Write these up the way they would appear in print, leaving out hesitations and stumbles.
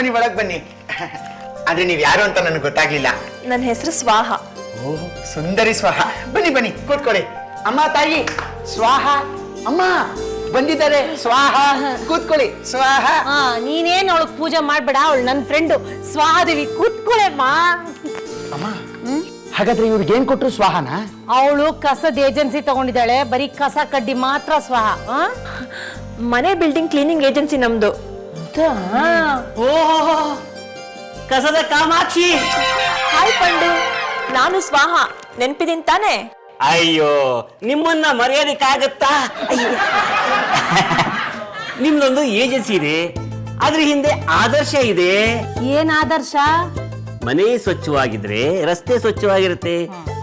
ಬನ್ನಿ ಒಳಗ್ ಬನ್ನಿ. ಆದ್ರೆ ನೀವ್ ಯಾರು ಅಂತ ನನಗೆ ಗೊತ್ತಾಗ್ಲಿಲ್ಲ. ನನ್ನ ಹೆಸರು ಸ್ವಾಹ. ಓ ಸುಂದರಿ ಸ್ವಾಹ. ಬನ್ನಿ ಬನ್ನಿ ಕೂತ್ಕೊಳ್ಳಿ. ಅಮ್ಮ ತಾಯಿ ಸ್ವಾಹ. ಅಮ್ಮ ಬಂದಿದ್ದಾರೆ ಸ್ವಾಹ. ಕೂತ್ಕೊಳ್ಳಿ ಸ್ವಾಹ. ನೀನೇನ್ ಅವಳಗ್ ಪೂಜೆ ಮಾಡ್ಬೇಡ, ಅವಳು ನನ್ನ ಫ್ರೆಂಡು ಸ್ವಾಹಾದೇವಿ. ಕೂತ್ಕೊಳ್ಳೆಮ್ಮ. ಅಮ್ಮ ಹಾಗಾದ್ರೆ ಇವ್ರಿಗೆ ಏನ್ ಕೊಟ್ರು ಸ್ವಾಹನ? ಅವಳು ಕಸದ ಏಜೆನ್ಸಿ ತಗೊಂಡಿದ್ದಾಳೆ, ಬರೀ ಕಸ ಕಡ್ಡಿ ಮಾತ್ರ ಸ್ವಾಹ. ಮನೆ ಬಿಲ್ಡಿಂಗ್ ಕ್ಲೀನಿಂಗ್ ಏಜೆನ್ಸಿ ನಮ್ದು. ಓಹೋ ಕಸದ ಕಾಮಾಕ್ಷಿ. ಹಾಯ್ ಪಂಡು, ನಾನು ಸ್ವಾಹ. ನೆನ್ಪಿದೀನಿ ತಾನೆ? ಅಯ್ಯೋ ನಿಮ್ಮನ್ನ ಮರ್ಯಾದಕ್ಕಾಗತ್ತಾ? ನಿಮ್ದೊಂದು ಏಜೆನ್ಸಿ ಇದೆ, ಅದ್ರ ಹಿಂದೆ ಆದರ್ಶ ಇದೆ. ಏನ್ ಆದರ್ಶ? ಮನೆ ಸ್ವಚ್ಛವಾಗಿದ್ರೆ ರಸ್ತೆ ಸ್ವಚ್ಛವಾಗಿರುತ್ತೆ,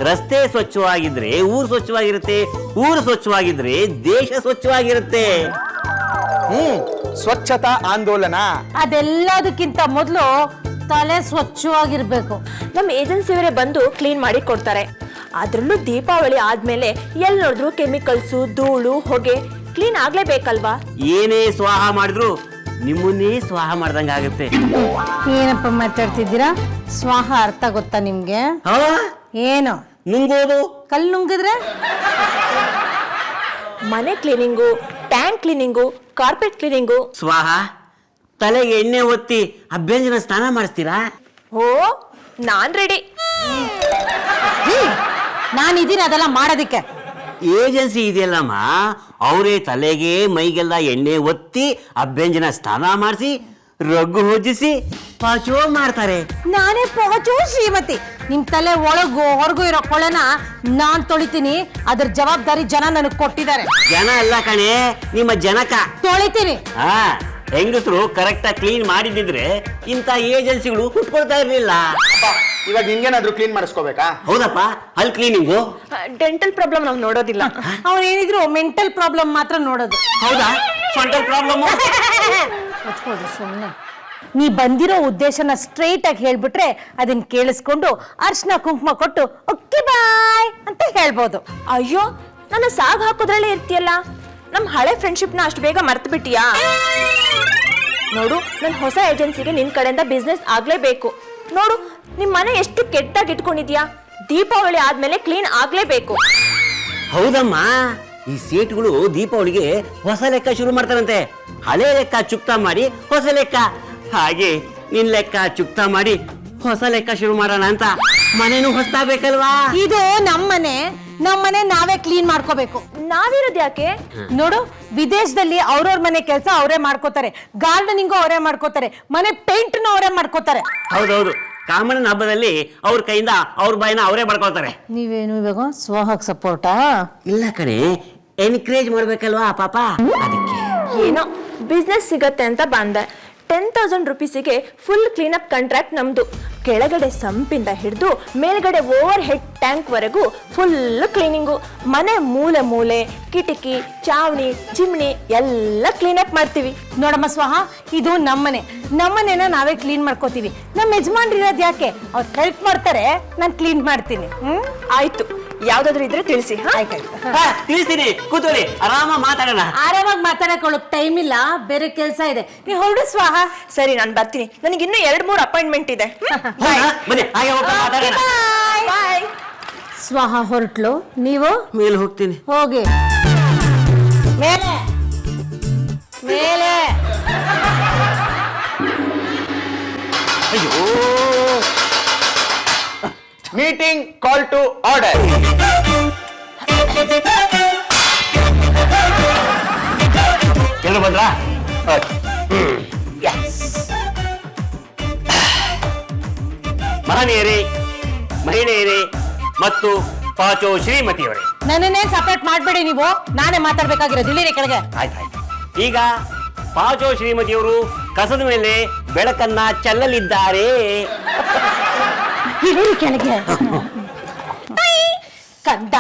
ರಸ್ತೆ ಸ್ವಚ್ಛವಾಗಿದ್ರೆ ಊರು ಸ್ವಚ್ಛವಾಗಿರುತ್ತೆ, ಊರು ಸ್ವಚ್ಛವಾಗಿದ್ರೆ ದೇಶ ಸ್ವಚ್ಛವಾಗಿರುತ್ತೆ. ಸ್ವಚ್ಛತಾ ಆಂದೋಲನ. ಅದೆಲ್ಲದಕ್ಕಿಂತ ಮೊದಲು ತಲೆ ಸ್ವಚ್ಛವಾಗಿರ್ಬೇಕು. ನಮ್ಮ ಏಜೆನ್ಸಿಯವರೇ ಬಂದು ಕ್ಲೀನ್ ಮಾಡಿ ಕೊಡ್ತಾರೆ. ಅದ್ರಲ್ಲೂ ದೀಪಾವಳಿ ಆದ್ಮೇಲೆ ಎಲ್ಲಿ ನೋಡಿದ್ರು ಕೆಮಿಕಲ್ಸು, ಧೂಳು, ಹೊಗೆ. ಕ್ಲೀನ್ ಆಗ್ಲೇಬೇಕಲ್ವಾ? ಏನೇ ಸ್ವಾಹ ಮಾಡಿದ್ರು ನಿಮ್ಮನ್ನೇ ಸ್ವಾಹ ಮಾಡ್ದಂಗ ಆಗುತ್ತೆ. ಏನಪ್ಪ ಮಾತಾಡ್ತಿದ್ದೀರಾ? ಸ್ವಾಹ ಅರ್ಥ ಗೊತ್ತಾ ನಿಮ್ಗೆ? ಏನು ನುಂಗೋದು? ಕಲ್ಲು ನುಂಗಿದ್ರೆ? ಮನೆ cleaning, tank cleaning, carpet cleaning. ಸ್ವಾಹ ತಲೆಗೆ ಎಣ್ಣೆ ಒತ್ತಿ ಅಭ್ಯಂಜನ ಸ್ನಾನ ಮಾಡಿಸ್ತೀರಾ? ಓ ನಾನ್ ರೆಡಿ. ನಾನಿದ್ದೀನಿ ಅದೆಲ್ಲ ಮಾಡೋದಿಕ್ಕೆ. ಏಜೆನ್ಸಿ ಇದೆಯಲ್ಲಮ್ಮ, ಅವರೇ ತಲೆಗೆ ಮೈಗೆಲ್ಲ ಎಣ್ಣೆ ಒತ್ತಿ ಅಭ್ಯಂಜನ ಸ್ನಾನ ಮಾಡಿಸಿ ರಗ್ಗು ಹೊಜ್ಜಿಸಿ ಪಾಚೋ ಮಾಡ್ತಾರೆ. ನಾನೇ ಪೋಚೋ ಶ್ರೀಮತಿ. ನಿಮ್ ತಲೆ ಒಳಗು ಹೊರಗು ಇರೋ ಕೊಳೆನ ನಾನ್ ತೊಳಿತೀನಿ. ಅದ್ರ ಜವಾಬ್ದಾರಿ ಜನ ನನಗ್ ಕೊಟ್ಟಿದ್ದಾರೆ. ಜನ ಅಲ್ಲ ಕಣೆ, ನಿಮ್ಮ ಜನಕ. ತೊಳಿತೀನಿ. ಹೆಂಗಸರು ಕರೆಕ್ಟ್ ಆಗಿ ಕ್ಲೀನ್ ಮಾಡಿದ್ರೆ ಇಂಥ ಏಜೆನ್ಸಿಗಳು ಹುಟ್ಕೊಳ್ತಾ ಇರ್ಲಿಲ್ಲ. ಇವಾಗ ನಿನ್ಗೇನಾದ್ರೂ ಕ್ಲೀನ್ ಮಾಡಿಸ್ಕೋಬೇಕಾ? ಹೌದಪ್ಪ, ಅಲ್ಲಿ ಕ್ಲೀನಿಂಗು. ಡೆಂಟಲ್ ಪ್ರಾಬ್ಲಮ್ ನಾವು ನೋಡೋದಿಲ್ಲ. ಅವನೇನಿದ್ರು ಮೆಂಟಲ್ ಪ್ರಾಬ್ಲಮ್ ಮಾತ್ರ ನೋಡೋದು. ಹೌದಾ? Fundal problem. ಸುಮ್ಮನೆ ನೀ ಬಂದಿರೋ ಉದ್ದೇಶನ ಸ್ಟ್ರೈಟ್ ಆಗಿ ಹೇಳ್ಬಿಟ್ರೆ ಅದನ್ನ ಕೇಳಿಸ್ಕೊಂಡು ಅರ್ಶನ ಕುಂಕುಮ ಕೊಟ್ಟು ಓಕೆ ಬಾಯ್ ಅಂತ ಹೇಳ್ಬೋದು. ಅಯ್ಯೋ, ನನ್ನ ಸಾಗ್ ಹಾಕೋದ್ರಲ್ಲೇ ಇರ್ತೀಯಲ್ಲ. ನಮ್ ಹಳೆ ಫ್ರೆಂಡ್ಶಿಪ್ ನ ಅಷ್ಟು ಬೇಗ ಮರ್ತು ಬಿಟ್ಟಿಯಾ? ನೋಡು, ನನ್ ಹೊಸ ಏಜೆನ್ಸಿಗೆ ನಿನ್ ಕಡೆಯಿಂದ ಬಿಸ್ನೆಸ್ ಆಗ್ಲೇಬೇಕು. ನೋಡು, ನಿಮ್ ಮನೆ ಎಷ್ಟು ಕೆಟ್ಟಾಗಿ ಇಟ್ಕೊಂಡಿದ್ಯಾ. ದೀಪಾವಳಿ ಆದ್ಮೇಲೆ ಕ್ಲೀನ್ ಆಗ್ಲೇಬೇಕು. ಹೌದಮ್ಮ, ಈ ಸೇಟ್ಗಳು ದೀಪಾವಳಿಗೆ ಹೊಸ ಲೆಕ್ಕ ಶುರು ಮಾಡ್ತಾರಂತೆ. ಹಳೆ ಲೆಕ್ಕ ಚುಕ್ತಾ ಮಾಡಿ ಹೊಸ ಲೆಕ್ಕ, ಹಾಗೆ ನಿನ್ ಲೆಕ್ಕ ಚುಕ್ತಾ ಮಾಡಿ ಹೊಸ ಲೆಕ್ಕ ಶುರು ಮಾಡೋಣ ಅಂತ ಮನೇನು ಹೊಸ್ತಾಗಬೇಕಲ್ವಾ? ಇದು ನಮ್ಮನೆ ನಾವೇ ಕ್ಲೀನ್ ಮಾಡ್ಕೋಬೇಕು. ನಾವಿರೋದ್ ಯಾಕೆ? ನೋಡು, ವಿದೇಶದಲ್ಲಿ ಅವ್ರವ್ರ ಮನೆ ಕೆಲಸ ಅವರೇ ಮಾಡ್ಕೋತಾರೆ, ಗಾರ್ಡನಿಂಗು ಅವರೇ ಮಾಡ್ಕೋತಾರೆ, ಮನೆ ಪೇಂಟ್ನು ಅವರೇ ಮಾಡ್ಕೋತಾರೆ. ಹೌದೌದು, ಕಾಮಣ್ಣನ ಹಬ್ಬದಲ್ಲಿ ಅವ್ರ ಕೈಯಿಂದ ಅವ್ರ ಬಾಯಿನ ಅವರೇ ಮಾಡ್ಕೊಳ್ತಾರೆ. ನೀವೇನು ಇವಾಗ ಸ್ವಾಹಕ್ ಸಪೋರ್ಟಾ? ಇಲ್ಲ ಕಣೆ, ಎನ್ಕರೇಜ್ ಮಾಡ್ಬೇಕಲ್ವಾ ಪಾಪ, ಅದಕ್ಕೆ. ಏನೋ ಬಿಸ್ನೆಸ್ ಸಿಗತ್ತೆ ಅಂತ ಬಂದೆ. 10,000 ರುಪೀಸಿಗೆ ಫುಲ್ ಕ್ಲೀನಪ್ ಕಾಂಟ್ರಾಕ್ಟ್ ನಮ್ದು. ಕೆಳಗಡೆ ಸಂಪಿಂದ ಹಿಡಿದು ಮೇಲ್ಗಡೆ ಓವರ್ ಹೆಡ್ ಟ್ಯಾಂಕ್ ವರೆಗೂ ಫುಲ್ ಕ್ಲೀನಿಂಗು. ಮನೆ ಮೂಲೆ ಮೂಲೆ, ಕಿಟಕಿ, ಚಾವಣಿ, ಚಿಮ್ನಿ ಎಲ್ಲ ಕ್ಲೀನಪ್ ಮಾಡ್ತೀವಿ. ನೋಡಮ್ಮ ಸ್ವಾಹ, ಇದು ನಮ್ಮನೆನ ನಾವೇ ಕ್ಲೀನ್ ಮಾಡ್ಕೋತೀವಿ. ನಮ್ಮ ಯಜಮಾನ್ರು ಇರೋದು ಯಾಕೆ? ಅವ್ರು ಹೆಲ್ಪ್ ಮಾಡ್ತಾರೆ, ನಾನು ಕ್ಲೀನ್ ಮಾಡ್ತೀನಿ. ಆಯ್ತು, ಯಾವ್ದಾದ್ರು ಇದ್ರೆ ತಿಳಿಸಿ. ತಿಳಿಸ್ತೀನಿ, ಕೂತ್ಕೊಳ್ಳಿ, ಆರಾಮ ಮಾತಾಡೋಣ. ಆರಾಮಾಗಿ ಮಾತಾಡಕೊಳ್ಳೋಕ್ ಟೈಮ್ ಇಲ್ಲ, ಬೇರೆ ಕೆಲಸ ಇದೆ. ನೀ ಹೊರಡು ಸ್ವಾಹ. ಸರಿ, ನಾನು ಬರ್ತೀನಿ. ನನಗೆ ಇನ್ನೂ 2-3 ಅಪಾಯಿಂಟ್ಮೆಂಟ್ ಇದೆ. ಬನ್ನಿ, ಹಾಗೆ ಹೋಗ್ತಾ ಮಾತಾಡೋಣ. ಬಾಯ್. ಸ್ವಾಹ ಹೊರಟ್ಲು, ನೀವು ಮೇಲೆ ಹೋಗ್ತೀನಿ. ಹೋಗಿ ಮೇಲೆ ಮೇಲೆ. ಅಯ್ಯೋ, ಮೀಟಿಂಗ್ ಕಾಲ್ ಟು ಆರ್ಡರ್. ಎಲ್ಲರೂ ಬಂದ್ರಾ? ಮಹನೀಯರೇ, ಮಹಿಳೆಯರೇ ಮತ್ತು ಪಾಚೋ ಶ್ರೀಮತಿಯವರೇ, ನನ್ನನ್ನೇ ಸಪರೇಟ್ ಮಾಡಬೇಡಿ. ನೀವು ನಾನೇ ಮಾತಾಡ್ಬೇಕಾಗಿರೋದು. ಇಲ್ಲಿರಿ ಕೆಳಗೆ. ಆಯ್ತಾಯ್ತು. ಈಗ ಪಾಚೋ ಶ್ರೀಮತಿಯವರು ಕಸದ ಮೇಲೆ ಬೆಳಕನ್ನ ಚೆಲ್ಲಲಿದ್ದಾರೆ. ಇಲ್ಲಿರಿ ಕೆಳಗೆ. ಕಂದ,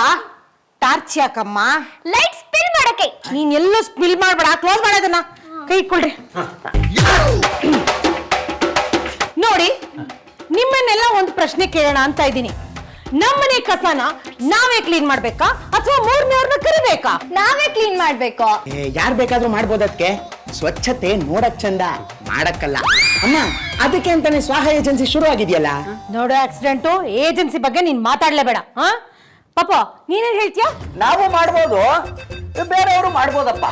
ಟಾರ್ಚ್ ಯಾಕಮ್ಮ? ಲೈಟ್ ಸ್ಪಿಲ್ ಮಾಡಕ್ಕೆ. ನೀನ್ ಎಲ್ಲೂ ಸ್ಪಿಲ್ ಮಾಡ್ಬೇಡ, ಕ್ಲೋಸ್ ಮಾಡೋದನ್ನ. ಕೈ ಇಟ್ಕೊಳ್ರಿ. ನೋಡಿ, ನಿಮ್ಮನ್ನೆಲ್ಲ ಒಂದು ಪ್ರಶ್ನೆ ಕೇಳೋಣ ಅಂತ ಇದ್ದೀನಿ. ನಮ್ಮನೆ ಕಸನ ನಾವೇ ಕ್ಲೀನ್ ಮಾಡ್ಬೇಕಾ ಅಥವಾ ಮೂರನೇವ್ರನ್ನ ಕರಿಬೇಕಾ? ನಾವೇ ಕ್ಲೀನ್ ಮಾಡ್ಬೇಕು. ಯಾರು ಬೇಕಾದ್ರೂ ಮಾಡ್ಬೋದಕ್ಕೆ. ಸ್ವಚ್ಛತೆ ನೋಡಕ್ ಚಂದ, ಮಾಡಕ್ಕಲ್ಲ ಅಮ್ಮ. ಅದಕ್ಕೆ ಅಂತಾನೆ ಸ್ವಾಹ ಏಜೆನ್ಸಿ ಶುರು ಆಗಿದೆಯಲ್ಲ. ನೋಡು ಆಕ್ಸಿಡೆಂಟು ಏಜೆನ್ಸಿ ಬಗ್ಗೆ ನೀನ್ ಮಾತಾಡ್ಲೇಬೇಡ. ಹಾ ಪಾಪ ನೀನೇನ್ ಹೇಳ್ತೀಯ? ನಾವು ಮಾಡ್ಬೋದು, ಬೇರೆಯವರು ಮಾಡ್ಬೋದಪ್ಪ.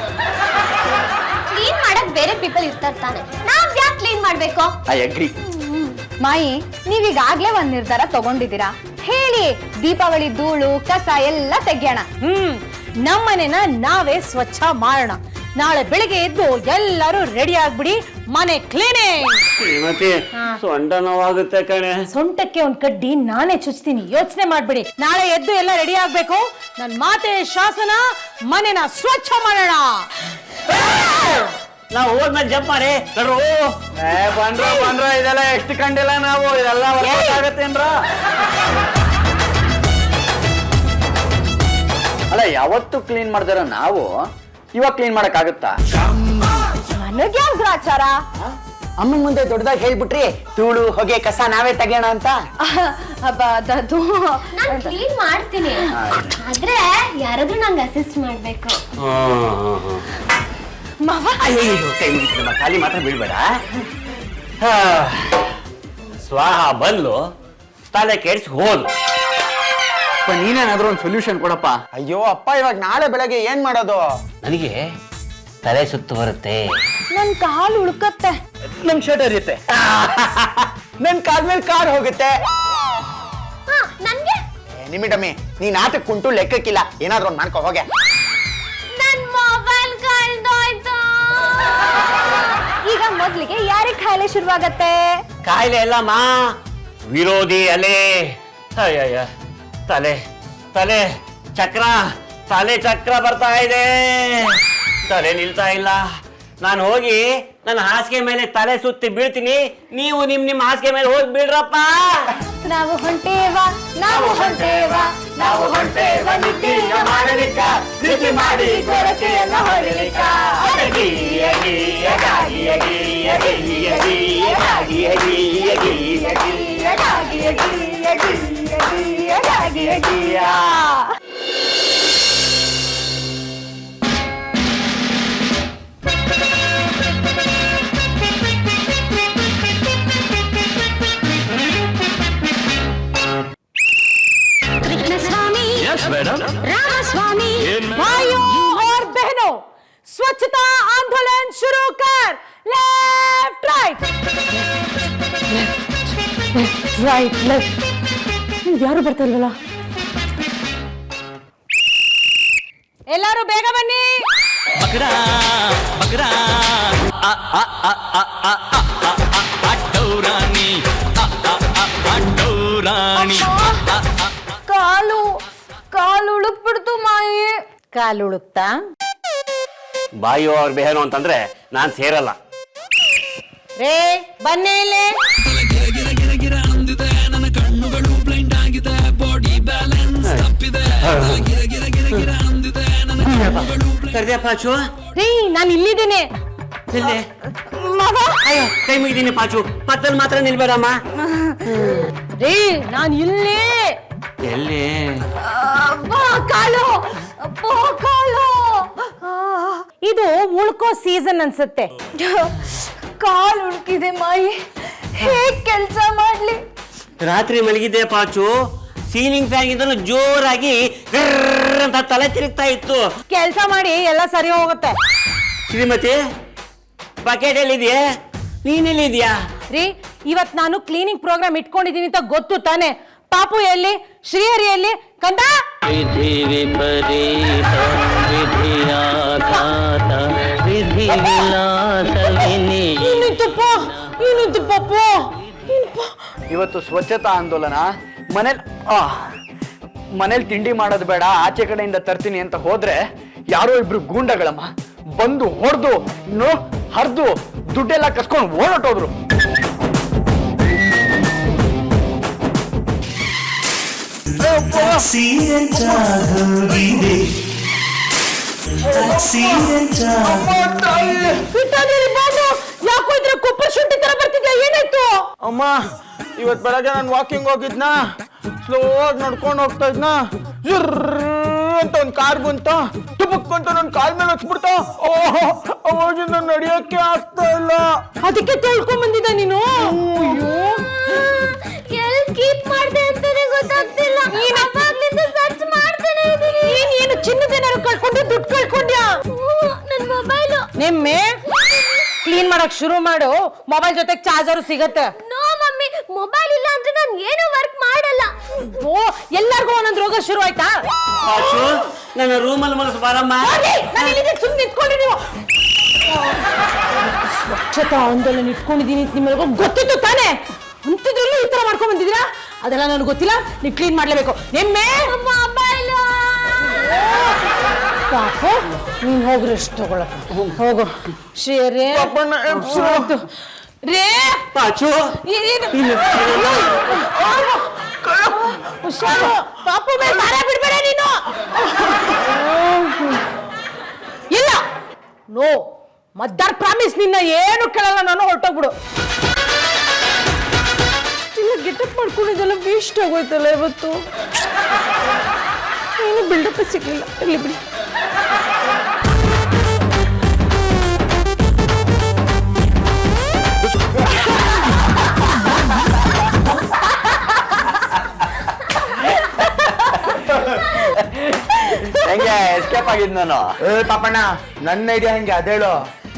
ಕ್ಲೀನ್ ಮಾಡಕ್ ಬೇರೆ ಪೀಪಲ್ ಇರ್ತಾರೆ ತಾನೆ, ನಾವ್ ಯಾಕೆ ಕ್ಲೀನ್ ಮಾಡ್ಬೇಕು? I agree. ಮಾಯಿ, ನೀವೀಗಾಗ್ಲೇ ಒಂದ್ ನಿರ್ಧಾರ ತಗೊಂಡಿದ್ದೀರಾ. ಹೇಳಿ, ದೀಪಾವಳಿ ಧೂಳು ಕಸ ಎಲ್ಲ ತೆಗಿಯೋಣ. ನಮ್ಮನೆನ ನಾವೇ ಸ್ವಚ್ಛ ಮಾಡೋಣ. ನಾಳೆ ಬೆಳಿಗ್ಗೆ ಎದ್ದು ಎಲ್ಲರೂ ರೆಡಿ ಆಗ್ಬಿಡಿ, ಮನೆ ಕ್ಲೀನಿಂಗ್. ಶ್ರೀಮತಿ, ಸೊಂಟ ನೋವಾಗುತ್ತೆ ಕಣೆ. ಸೊಂಟಕ್ಕೆ ಒಂದ್ ಕಡ್ಡಿ ನಾನೇ ಚುಚ್ತೀನಿ, ಯೋಚನೆ ಮಾಡ್ಬಿಡಿ. ನಾಳೆ ಎದ್ದು ಎಲ್ಲ ರೆಡಿ ಆಗ್ಬೇಕು. ನನ್ ಮಾತೆ ಶಾಸನ, ಮನೆನ ಸ್ವಚ್ಛ ಮಾಡೋಣ. ನಾವು ಹೋದ್ಮೇಲೆ ಜಂಪ್ ಮಾಡಿ ನಡ್ರು. ಬಂದ್ರ ಇದೆಲ್ಲ ಎಷ್ಟು ಕಂಡಿಲ್ಲ ನಾವು, ಇದೆಲ್ಲ ಆಗತ್ತೇನ್ರ? ಅಲ್ಲ, ಯಾವತ್ತು ಕ್ಲೀನ್ ಮಾಡ್ದಾರ ನಾವು ಇವಾಗ ಕ್ಲೀನ್ ಮಾಡಕ್ ಆಗುತ್ತಾ? ನನಗೆ ಗ್ರಾಚಾರ. ಅಮ್ಮನ ಮುಂದೆ ದೊಡ್ಡದಾಗಿ ಹೇಳ್ಬಿಟ್ರಿ, ಧೂಳು ಹೊಗೆ ಕಸ ನಾವೇ ತೆಗೋಣ ಅಂತ. ನಾನು ಕ್ಲೀನ್ ಮಾಡ್ತೀನಿ, ಆದ್ರೆ ಯಾರಾದ್ರೂ ನಂಗೆ ಅಸಿಸ್ಟ್ ಮಾಡ್ಬೇಕು. ಅಯ್ಯೋ, ಕೈ ಮುಗಿಸ್ಬಿಡಮ್ಮ, ಖಾಲಿ ಮಾತ್ರ ಬೀಳ್ಬೇಡ. ಸ್ವಾಹ ಬಂದ್ಲು, ತಲೆ ಕೆಡ್ಸಿ ಹೋದ್ಲು. ನೀನೇನಾದ್ರೂ ಒಂದು ಸೊಲ್ಯೂಷನ್ ಕೊಡಪ್ಪ. ಅಯ್ಯೋ ಅಪ್ಪ, ಇವಾಗ ನಾಳೆ ಬೆಳಗ್ಗೆ ಏನ್ ಮಾಡೋದು? ನನಗೆ ತಲೆ ಸುತ್ತು ಬರುತ್ತೆ. ನನ್ ಕಾಲು ಉಳ್ಕತ್ತೆ. ನನ್ ಶರ್ಟ್ ಹರಿಯುತ್ತೆ. ನನ್ ಕಾದ್ಮೇಲೆ ಕಾರ್ ಹೋಗುತ್ತೆ. ನನ್ಗೆ ನಿಮಿಟಮ್ಮಿ, ನೀನ್ ಆಟಕ್ಕೆ ಕುಂಟು ಲೆಕ್ಕಕ್ಕಿಲ್ಲ, ಏನಾದ್ರೂ ಒಂದು ಮಾಡ್ಕೊ ಹೋಗೆ. ನನ್ ಮೊಬೈಲ್ ಕಳ್ದೋಯ್ತು. ಈಗ ಮೊದ್ಲಿಗೆ ಯಾರಿಗೆ ಕಾಯಿಲೆ ಶುರುವಾಗತ್ತೆ? ಕಾಯಿಲೆ ಎಲ್ಲಮ್ಮ, ವಿರೋಧಿ ಅಲೆ. ಅಯ್ಯಯ್ಯ, ತಲೆ ತಲೆ ಚಕ್ರ, ತಲೆ ಚಕ್ರ ಬರ್ತಾ ಇದೆ, ತಲೆ ನಿಲ್ತಾ ಇಲ್ಲ. ನಾನು ಹೋಗಿ ನನ್ನ ಹಾಸಿಗೆ ಮೇಲೆ ತಲೆ ಸುತ್ತಿ ಬೀಳ್ತೀನಿ, ನೀವು ನಿಮ್ ಹಾಸಿಗೆ ಮೇಲೆ ಹೋಗಿ ಬೀಳ್ರಪ್ಪ. ನಾವು ಹೊಂಟೇವ, ನಾವು ಹೊಂಟೇವ, ನಾವು ಹೊಂಟೇವ ನಿತ್ಯ ಮಾಡಲಿಕ್ಕ, ನಿತ್ಯ ಮಾಡಿ ಕೊರತೆಯನ್ನ ಹೊರಲಿಕ್ಕ. ಅಗಿ ಅಗಿ ಅಗಿ ಅಗಿ ಅಗಿ ಅಗಿ ಅಗಿ ಅಗಿ ಅಗಿ ಅಗಿ ಅಗಿ. कृष्णस्वामी, रामस्वामी, भाइयों और बहनों, स्वच्छता आंदोलन शुरू कर. Left right right left. ಯಾರು ಬರ್ತಾ ಇಲ್ವಲ್ಲ? ಎಲ್ಲರೂ ಬೇಗ ಬನ್ನಿ. ಬಗ್ರಾ ಬಗ್ರಾ ಆ ಆ ಆ ಆ ಆ ಅಡ್ಡೌರಾಣಿ ಅಡ್ಡೌರಾಣಿ. ಕಾಲು ಕಾಲು ಉಳುಕ್ಬಿಡ್ತು ಮಾಯಿ. ಕಾಲು ಉಳುಕ್ತಾ? ಬಾಯೋ ಅವ್ರ ಬೇಹನು ಅಂತಂದ್ರೆ ನಾನ್ ಸೇರಲ್ಲ. ರೇ ಬನ್ನಿ ಇಲ್ಲಿ. ನನ್ನ ಕಣ್ಣುಗಳು ಬ್ಲೈಂಡ್ ಆಗಿದೆ, ಬಾಡಿ ಬ್ಯಾಲೆನ್ಸ್ ತಪ್ಪಿದೆ. ಕರ್ದ್ಯಾ ಪಾಚು? ರೀ ನಾನು ಇಲ್ಲಿದ್ದೀನಿ. ಇಲ್ಲೇ ಅಯ್ಯೋ, ಕೈ ಮುಗಿದೀನಿ ಪಾಚು, ಪಕ್ಕದಲ್ಲಿ ಮಾತ್ರ ನಿಲ್ಬೇಡಮ್ಮ. ರೀ ನಾನು ಇಲ್ಲಿ. ಎಲ್ಲಿ? ಕಾಲು ಕಾಲು. ಇದು ಉಳ್ಕೋ ಸೀಸನ್ ಅನ್ಸುತ್ತೆ. ಕಾಲು ಉಳ್ಕಿದೆ ಮಾಯಿ, ಹೇಗ್ ಕೆಲ್ಸ ಮಾಡ್ಲಿ? ರಾತ್ರಿ ಮಲಗಿದ್ದೆ ಪಾಚು, ಸೀಲಿಂಗ್ ಫ್ಯಾನ್ ಇಂದಲೂ ಜೋರಾಗಿ ಗರ್ರ್ ಅಂತ ತಲೆ ತಿರುಗ್ತಾ ಇತ್ತು. ಕೆಲ್ಸ ಮಾಡಿ ಎಲ್ಲ ಸರಿ ಹೋಗುತ್ತೆ. ಶ್ರೀಮತಿ, ಬಕೆಟ್ ಎಲ್ಲಿದ್ಯಾ? ನೀನೆಲ್ಲಿದ್ಯಾ? ರೀ ಇವತ್ ನಾನು ಕ್ಲೀನಿಂಗ್ ಪ್ರೋಗ್ರಾಮ್ ಇಟ್ಕೊಂಡಿದೀನಿ ಅಂತ ಗೊತ್ತು ತಾನೆ. ಪಾಪು ಎಲ್ಲಿ? ಶ್ರೀಹರಿ ಎಲ್ಲಿ? ಕಂದ ವಿಧಿ ವಿಪರೀತ ವಿಧಿಯಾಘಾತ ವಿಧಿ ವಿಲಾಸ ವಿನಿ. ಇನ್ನಿತ್ತಪ್ಪ ಇನ್ನಿತ್ತಪ್ಪ. ಇವತ್ತು ಸ್ವಚ್ಛತಾ ಆಂದೋಲನ. ಮನೇಲಿ ತಿಂಡಿ ಮಾಡೋದು ಬೇಡ, ಆಚೆ ಕಡೆಯಿಂದ ತರ್ತೀನಿ ಅಂತ ಹೋದ್ರೆ ಯಾರೋ ಇಬ್ರು ಗೂಂಡಗಳಮ್ಮ ಬಂದು ಹೊಡೆದು ಹರಿದು ದುಡ್ಡೆಲ್ಲ ಕಸ್ಕೊಂಡು ಓಡೋಟೋದ್ರು. ಯಾಕೋ ಇದ್ರ ಕೊಪ್ಪರ್ ಶುಂಠಿ ತರ ಬರ್ತಿದ್ಯಾ, ಏನಾಯ್ತು? ಅಮ್ಮ, ಇವತ್ ಬೆಳಗ್ಗೆ ನಾನು ವಾಕಿಂಗ್ ಹೋಗಿದ್ನ, ಸ್ಲೋ ಆಗಿ ನಡ್ಕೊಂಡು ಹೋಗ್ತಾ ಇದ್ನ, ಅಂತ ಒಂದ್ ಕಾರ್ ಬಂತ, ತುಪಕ್ಕಂತ ನನ್ ಕಾಲ್ ಮೇಲೆ ಹಚ್ಬಿಡ್ತ. ಅವಾಗಿಂದ ನಡಿಯಕ್ಕೆ ಆಗ್ತಾ ಇಲ್ಲ. ಅದಕ್ಕೆ ತೊಳ್ಕೊಂಡ್ ಬಂದಿದ್ದ ನೀನು? ಎಲ್ ಕೀಪ್ ಮಾಡ್ದೆ ಅಂತಾನೆ ಗೊತ್ತಾಗ್ತಿಲ್ಲ. ಅವಾಗ್ಲಿಂದ ಸರ್ಚ್ ಮಾಡ್ತಾನೆ ಇದೀನಿ. ಏನು ಚಿನ್ನದೇನಾರು ಕಳ್ಕೊಂಡು ದುಡ್ಡು ಕಳ್ಕೊಂಡ್ಯಾ? ನನ್ ಮೊಬೈಲು. ನಿಮ್ಮೆ ಕ್ಲೀನ್ ಮಾಡಕ್ ಶುರು ಮಾಡು, ಮೊಬೈಲ್ ಜೊತೆಗೆ ಚಾರ್ಜರು ಸಿಗತ್ತೆ. ನೋ ಮಮ್ಮಿ, ಮೊಬೈಲ್ ಇಲ್ಲ ಅಂದ್ರೆ ನಾನು ಏನು ವರ್ಕ್ ಮಾಡಲ್ಲ. ಓ, ಎಲ್ಲರಿಗೂ ಒಂದೊಂದು ರೋಗ ಶುರು ಆಯ್ತಾ? ಪಾಚು, ನನ್ನ ರೂಮಲ್ಲಿ ಮನಸ್ಸು ಬಾರಮ್ಮ. ಸುಮ್ಮನೆ ನಿಂತ್ಕೊಂಡ್ರಿ ನೀವು. ಸ್ವಚ್ಛತಾ ಆಂದೋಲನ ಇಟ್ಕೊಂಡಿದ್ದೀನಿ ನಿಮ್ಮೆಲ್ಲರಿಗೂ ಗೊತ್ತಿತ್ತು ತಾನೇ? ಅಂಥದ್ರಲ್ಲೂ ಈ ತರ ಮಾಡ್ಕೊಂಡ್ ಬಂದಿದ್ದೀರಾ? ಅದೆಲ್ಲ ನನಗೆ ಗೊತ್ತಿಲ್ಲ, ನೀವು ಕ್ಲೀನ್ ಮಾಡ್ಲೇಬೇಕು. ನಿಮ್ಮೆ ಮೊಬೈಲು. ಪಾಪ, ನೀನ್ ಹೋಗಿ ರೆಸ್ಟ್ ತಗೊಳ. ಹೋಗು ಶ್ರೀಯರೇ. ರೇ ಪಾಚು, ಹುಷಾರು, ಪಾಪು ಮೇಲೆ ಭಾರ ಬಿಡ್ಬೇಡ ನೀನು. ಇಲ್ಲ, ನೋ ಮದ್ದಾರ್ ಪ್ರಾಮಿಸ್, ನಿನ್ನ ಏನು ಕೇಳಲ್ಲ ನಾನು, ಹೊರಟೋಗ್ಬಿಡು. ಇಲ್ಲ, ಗೆಟಪ್ ಮಾಡ್ಕೊಂಡಿದ್ದೆಲ್ಲ ವೇಸ್ಟ್ ಆಗೋಯ್ತಲ್ಲ ಇವತ್ತು. ಏನು ಬಿಲ್ಡಪ್ ಸಿಗ್ಲಿಲ್ಲ, ಇರ್ಲಿ ಬಿಡಿ. ಹೆಂಗೆ ಎಸ್ಕೇಪ್ ಆಗಿದ್ ನಾನು? ಪಾಪಣ್ಣ, ನನ್ನ ಐಡಿಯಾ ಹೆಂಗೆ ಅದೇಳು.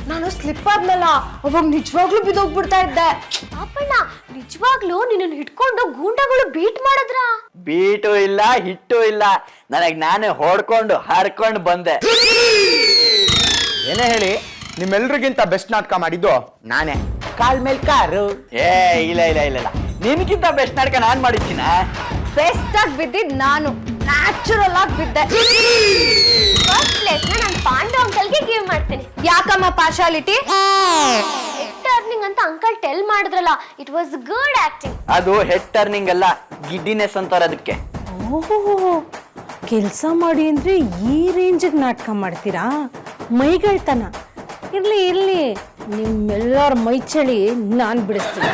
ನಾನು ಸ್ಲಿಪ್ ಆದ್ನಲ್ಲ, ಅವಾಗ ನಿಜವಾಗ್ಲೂ ಬಿದ್ದೋಗ್ಬಿಡ್ತಾ ಇದ್ದೆ. ಪಾಪಣ್ಣ, ನಿಜವಾಗ್ಲೂ ನಿನ್ನ ಹಿಡ್ಕೊಂಡು ಗೂಂಡಗಳು ಬೀಟ್ ಮಾಡಿದ್ರ? ಬೀಟು ಇಲ್ಲ, ಹಿಟ್ಟು ಇಲ್ಲ, ನನಗ್ ನಾನೇ ಹೊಡ್ಕೊಂಡು ಹರ್ಕೊಂಡು ಬಂದೆ. ಏನೇ ಹೇಳಿ, ನಿಮ್ಮೆಲ್ರಿಗಿಂತ ಬೆಸ್ಟ್ ನಾಟಕ ಮಾಡಿದ್ದು ನಾನೇ. ಕಾಲ್ ಮೇಲ್ ಕಾರು. ಇಲ್ಲ ಇಲ್ಲ ಇಲ್ಲ ಇಲ್ಲ, ನಿನ್ಗಿಂತ ಬೆಸ್ಟ್ ನಾಟಕ ನಾನ್ ಮಾಡಿದ್ದೀನ. ಬೆಸ್ಟ್ ಆಗಿ ಬಿದ್ದಿದ್ ನಾನು, ನ್ಯಾಚುರಲ್ ಆಗಿ ಬಿದ್ದೆ. ಫಸ್ಟ್ ಪ್ಲೇಸ್ ನಾನು ಪಾಂಡು ಅಂಕಲ್ಗೆ ಗಿವ್ ಮಾಡ್ತೀನಿ. ಯಾಕಮ್ಮ ಪಾರ್ಶಾಲಿಟಿ? ಹೆಡ್ ಟರ್ನಿಂಗ್ ಅಂತ ಅಂಕಲ್ ಟೆಲ್ ಮಾಡಿದ್ರಲ್ಲ, ಇಟ್ ವಾಸ್ ಗುಡ್ ಆಕ್ಟಿಂಗ್. ಅದು ಹೆಡ್ ಟರ್ನಿಂಗ್ ಅಲ್ಲ, ಗಿಡ್ಡಿನೆಸ್ ಅಂತಾರ ಅದಕ್ಕೆ. ಓಹೋ, ಕೆಲಸ ಮಾಡಿ ಅಂದ್ರೆ ಈ ರೇಂಜಿಗೆ ನಾಟಕ ಮಾಡ್ತೀರಾ? ಮೈಗಳ್ತನ. ಇರ್ಲಿ ಇರ್ಲಿ, ನಿಮ್ಮೆಲ್ಲರ ಮೈ ಚಳಿ ನಾನು ಬಿಡಿಸ್ತೀನಿ.